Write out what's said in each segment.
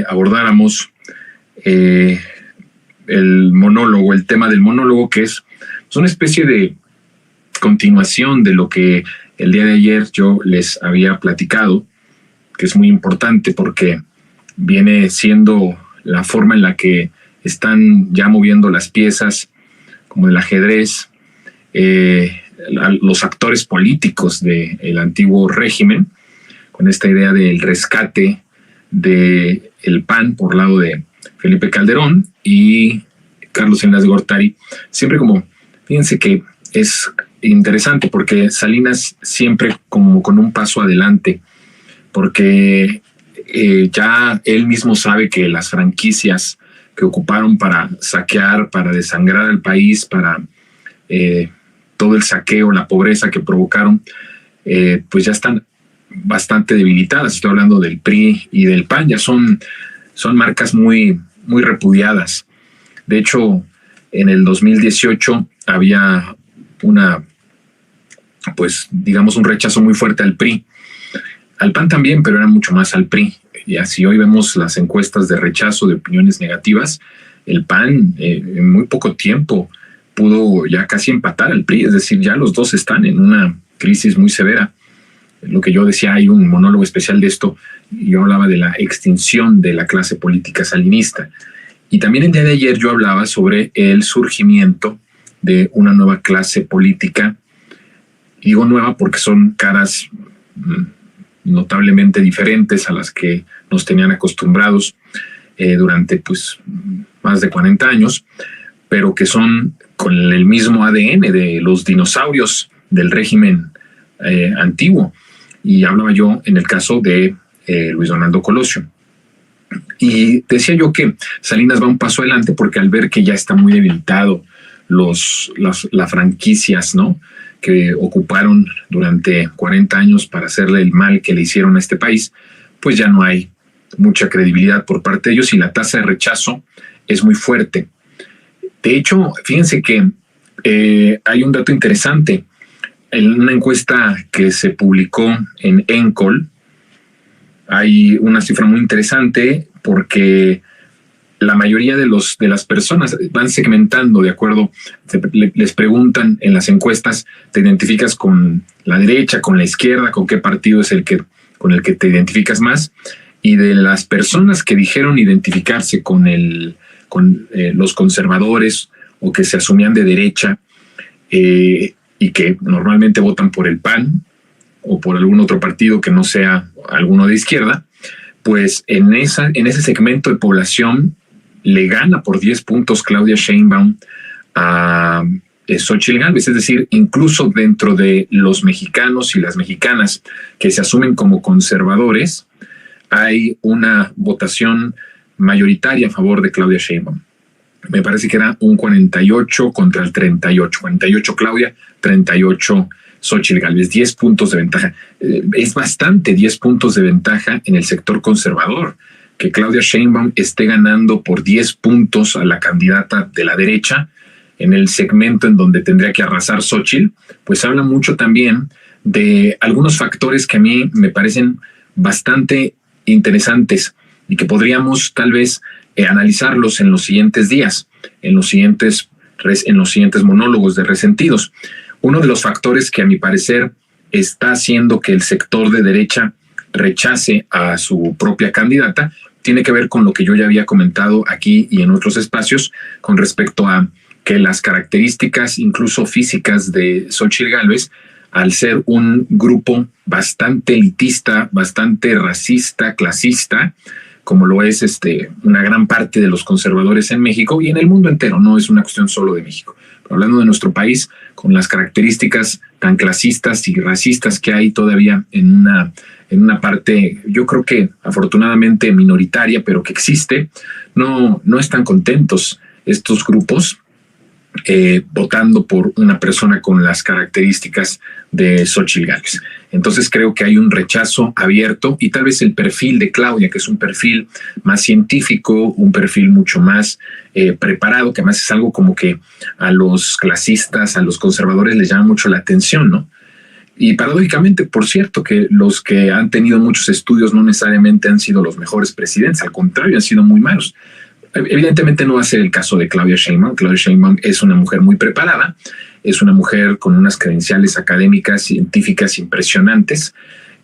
abordáramos el tema del monólogo, que es una especie de continuación de lo que el día de ayer yo les había platicado, que es muy importante porque viene siendo la forma en la que están ya moviendo las piezas, como el ajedrez, los actores políticos del antiguo régimen, con esta idea del rescate del PAN por lado de Felipe Calderón y Carlos Salinas de Gortari. Siempre fíjense que es interesante porque Salinas siempre como con un paso adelante, porque ya él mismo sabe que las franquicias que ocuparon para saquear, para desangrar al país, para todo el saqueo, la pobreza que provocaron, pues ya están bastante debilitadas. Estoy hablando del PRI y del PAN, ya son marcas muy, muy repudiadas. De hecho, en el 2018 había un rechazo muy fuerte al PRI. Al PAN también, pero era mucho más al PRI. Y así hoy vemos las encuestas de rechazo, de opiniones negativas, el PAN en muy poco tiempo pudo ya casi empatar al PRI, es decir, ya los dos están en una crisis muy severa. Lo que yo decía, hay un monólogo especial de esto, yo hablaba de la extinción de la clase política salinista. Y también el día de ayer yo hablaba sobre el surgimiento de una nueva clase política. Y digo nueva porque son caras notablemente diferentes a las que nos tenían acostumbrados durante más de 40 años, pero que son con el mismo ADN de los dinosaurios del régimen antiguo. Y hablaba yo en el caso de Luis Donaldo Colosio. Y decía yo que Salinas va un paso adelante porque al ver que ya está muy debilitado las franquicias, ¿no?, que ocuparon durante 40 años para hacerle el mal que le hicieron a este país, pues ya no hay mucha credibilidad por parte de ellos y la tasa de rechazo es muy fuerte. De hecho, fíjense que hay un dato interesante. En una encuesta que se publicó en ENCOL, hay una cifra muy interesante porque la mayoría de las personas van segmentando de acuerdo, les preguntan en las encuestas, ¿te identificas con la derecha, con la izquierda, con qué partido es con el que te identificas más? Y de las personas que dijeron identificarse con los conservadores o que se asumían de derecha y que normalmente votan por el PAN o por algún otro partido que no sea alguno de izquierda, pues en ese segmento de población le gana por 10 puntos Claudia Sheinbaum a Xóchitl Gálvez. Es decir, incluso dentro de los mexicanos y las mexicanas que se asumen como conservadores, hay una votación mayoritaria a favor de Claudia Sheinbaum. Me parece que era un 48 contra el 38. 48 Claudia, 38 Xóchitl Gálvez, 10 puntos de ventaja. Es bastante 10 puntos de ventaja en el sector conservador. Que Claudia Sheinbaum esté ganando por 10 puntos a la candidata de la derecha en el segmento en donde tendría que arrasar Xóchitl, pues habla mucho también de algunos factores que a mí me parecen bastante interesantes y que podríamos tal vez analizarlos en los siguientes días, en los siguientes monólogos de Resentidos. Uno de los factores que a mi parecer está haciendo que el sector de derecha rechace a su propia candidata tiene que ver con lo que yo ya había comentado aquí y en otros espacios con respecto a que las características incluso físicas de Xóchitl Gálvez, al ser un grupo bastante elitista, bastante racista, clasista, como lo es una gran parte de los conservadores en México y en el mundo entero, no es una cuestión solo de México. Pero hablando de nuestro país, con las características tan clasistas y racistas que hay todavía en una parte, yo creo que afortunadamente minoritaria, pero que existe, no están contentos estos grupos votando por una persona con las características de Xóchitl Gálvez. Entonces creo que hay un rechazo abierto y tal vez el perfil de Claudia, que es un perfil más científico, un perfil mucho más preparado, que además es algo como que a los clasistas, a los conservadores les llama mucho la atención, ¿no? Y paradójicamente, por cierto, que los que han tenido muchos estudios no necesariamente han sido los mejores presidentes, al contrario, han sido muy malos. Evidentemente no va a ser el caso de Claudia Sheinbaum. Claudia Sheinbaum es una mujer muy preparada, es una mujer con unas credenciales académicas, científicas impresionantes.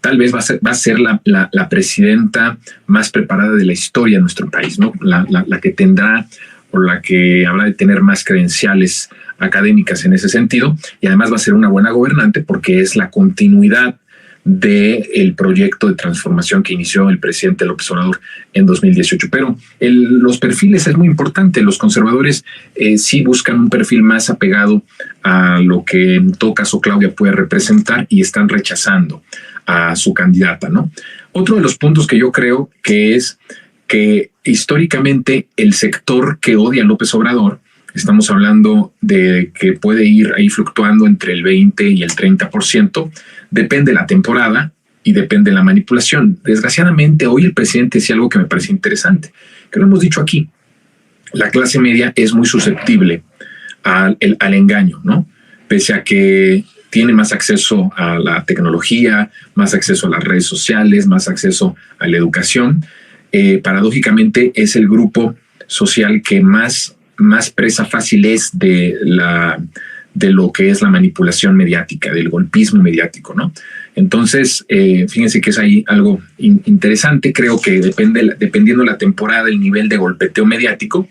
Tal vez va a ser la presidenta más preparada de la historia de nuestro país, ¿no? La que tendrá o la que habrá de tener más credenciales académicas en ese sentido, y además va a ser una buena gobernante porque es la continuidad del proyecto de transformación que inició el presidente López Obrador en 2018. Pero los perfiles es muy importante. Los conservadores sí buscan un perfil más apegado a lo que en todo caso Claudia puede representar y están rechazando a su candidata, ¿no? Otro de los puntos que yo creo que es que históricamente el sector que odia a López Obrador, estamos hablando de que puede ir ahí fluctuando entre el 20 y el 30%, depende de la temporada y depende de la manipulación. Desgraciadamente, hoy el presidente decía algo que me parece interesante, que lo hemos dicho aquí. La clase media es muy susceptible al engaño, ¿no? Pese a que tiene más acceso a la tecnología, más acceso a las redes sociales, más acceso a la educación. Paradójicamente es el grupo social que más presa fácil es de lo que es la manipulación mediática, del golpismo mediático, ¿no? Entonces, fíjense que es ahí algo interesante. Creo que dependiendo de la temporada, el nivel de golpeteo mediático,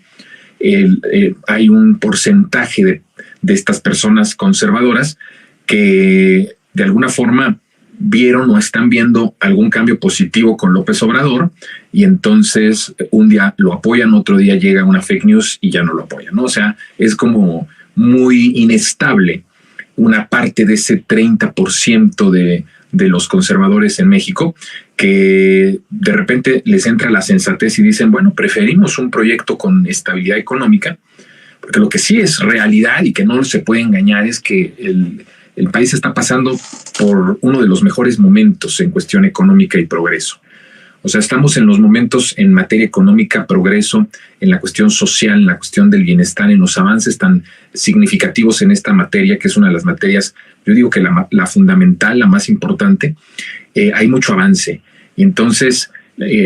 hay un porcentaje de estas personas conservadoras que de alguna forma vieron o están viendo algún cambio positivo con López Obrador y entonces un día lo apoyan, otro día llega una fake news y ya no lo apoyan, ¿no? O sea, es como muy inestable una parte de ese 30% de los conservadores en México que de repente les entra la sensatez y dicen, bueno, preferimos un proyecto con estabilidad económica, porque lo que sí es realidad y que no se puede engañar es que el país está pasando por uno de los mejores momentos en cuestión económica y progreso. O sea, estamos en los momentos en materia económica, progreso, en la cuestión social, en la cuestión del bienestar, en los avances tan significativos en esta materia, que es una de las materias, yo digo que la fundamental, la más importante. Hay mucho avance. Y entonces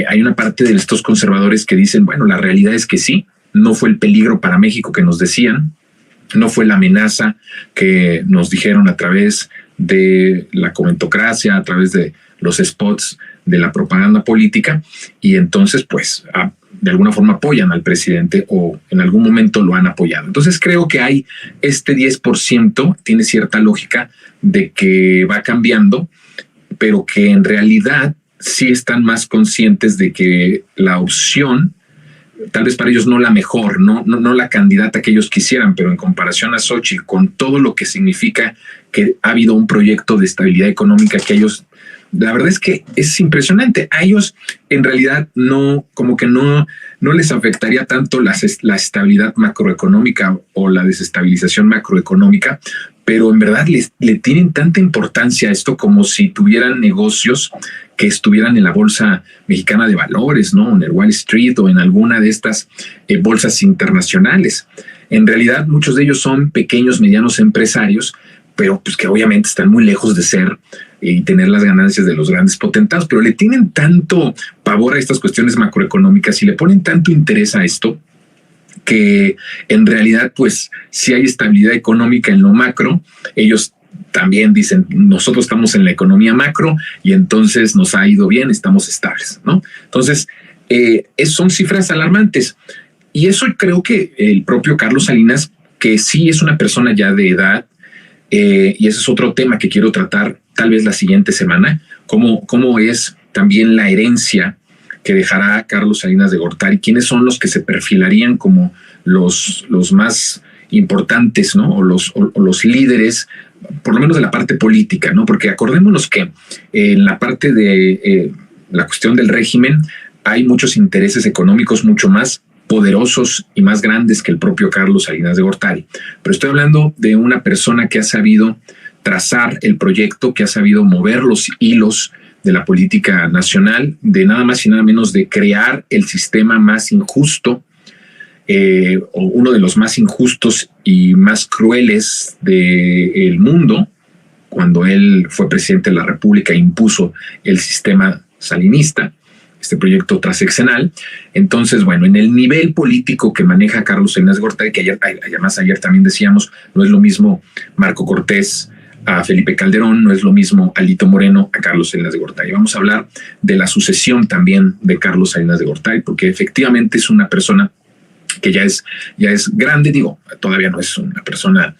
hay una parte de estos conservadores que dicen, bueno, la realidad es que sí, no fue el peligro para México que nos decían, no fue la amenaza que nos dijeron a través de la comentocracia, a través de los spots de la propaganda política, y entonces pues de alguna forma apoyan al presidente o en algún momento lo han apoyado. Entonces creo que hay este 10%, tiene cierta lógica de que va cambiando, pero que en realidad sí están más conscientes de que la opción, tal vez para ellos no la mejor, no la candidata que ellos quisieran, pero en comparación a Xochitl, con todo lo que significa que ha habido un proyecto de estabilidad económica que ellos, la verdad es que es impresionante. A ellos en realidad no les afectaría tanto la estabilidad macroeconómica o la desestabilización macroeconómica, pero en verdad le tienen tanta importancia a esto como si tuvieran negocios que estuvieran en la Bolsa Mexicana de Valores, ¿no? En el Wall Street o en alguna de estas bolsas internacionales. En realidad, muchos de ellos son pequeños, medianos empresarios, pero pues que obviamente están muy lejos de ser y tener las ganancias de los grandes potentados, pero le tienen tanto pavor a estas cuestiones macroeconómicas y le ponen tanto interés a esto que en realidad, pues, si hay estabilidad económica en lo macro, ellos también dicen, nosotros estamos en la economía macro y entonces nos ha ido bien, estamos estables, ¿no? Entonces, son cifras alarmantes. Y eso creo que el propio Carlos Salinas, que sí es una persona ya de edad, y ese es otro tema que quiero tratar tal vez la siguiente semana, cómo es también la herencia que dejará Carlos Salinas de Gortari, quiénes son los que se perfilarían como los más importantes, ¿no? O los líderes, por lo menos de la parte política, ¿no? Porque acordémonos que en la parte de la cuestión del régimen hay muchos intereses económicos mucho más poderosos y más grandes que el propio Carlos Salinas de Gortari. Pero estoy hablando de una persona que ha sabido trazar el proyecto, que ha sabido mover los hilos de la política nacional, de nada más y nada menos de crear el sistema más injusto, o uno de los más injustos y más crueles del mundo, cuando él fue presidente de la República e impuso el sistema salinista, este proyecto transeccional. Entonces, bueno, en el nivel político que maneja Carlos Salinas de Gortari, que además ayer también decíamos, no es lo mismo Marco Cortés a Felipe Calderón, no es lo mismo Alito Moreno a Carlos Salinas de Gortari. Vamos a hablar de la sucesión también de Carlos Salinas de Gortari, porque efectivamente es una persona que ya es grande, digo, todavía no es una persona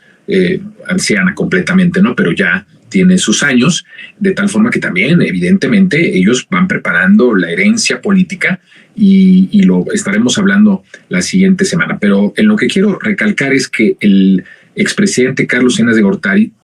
anciana completamente, ¿no? Pero ya tiene sus años, de tal forma que también, evidentemente, ellos van preparando la herencia política y lo estaremos hablando la siguiente semana. Pero en lo que quiero recalcar es que el expresidente Carlos Salinas de Gortari